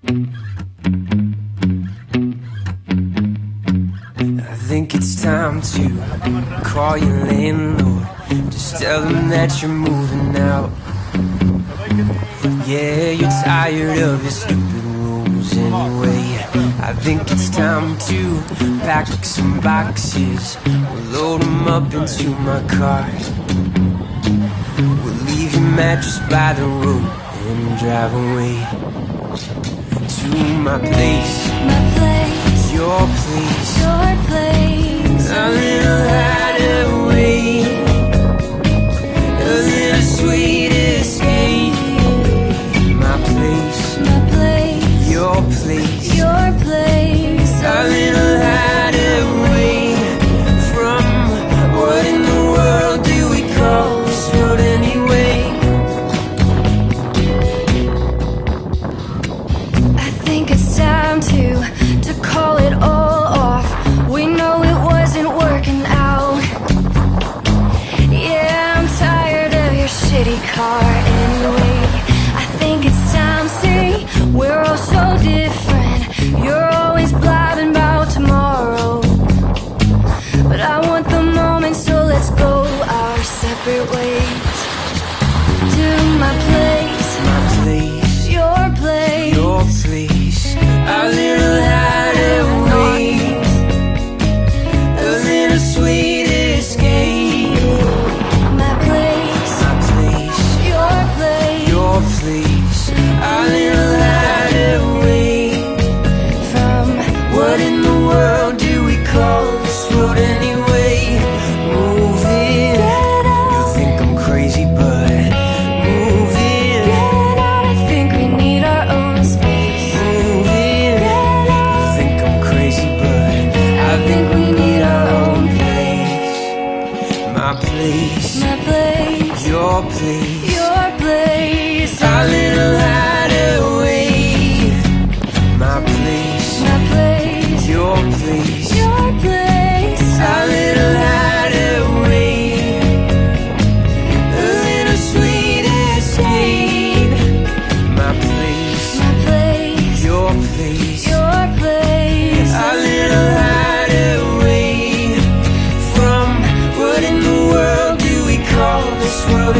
I think it's time to call your landlord. Just tell them that you're moving out. Yeah, you're tired of your stupid rules anyway. I think it's time to pack some boxes. We'll load them up into my car. We'll leave your mattress by the road and drive away to my place. My place, Your place, your place. a little hideaway, a little sweet escape. My place, My place, your place, your place. a little hideaway from what in the world do we call this world anyway? I think it's time to call it all off. We know it wasn't working out. Yeah, I'm tired of your shitty car anyway. I think it's time, see, we're all so different. You're always blabbing about tomorrow, but I want the moment, so let's go our separate ways. To my place, My place, your place. your place, a little hideaway, a little sweet escape. My place, My place, your place. your place, a little hideaway From what in the world do we call this world anyway? Moving, you think I'm crazy, but moving, get out, I think we need our own space. moving. You think I'm crazy, but I think we need our own place. My place, My place, your place, your place. a little hideaway. My place, My place, your place, your place. a little hideaway, a little sweet escape. My place, My place, your place, your place. a little hideaway from what in the world do we call this world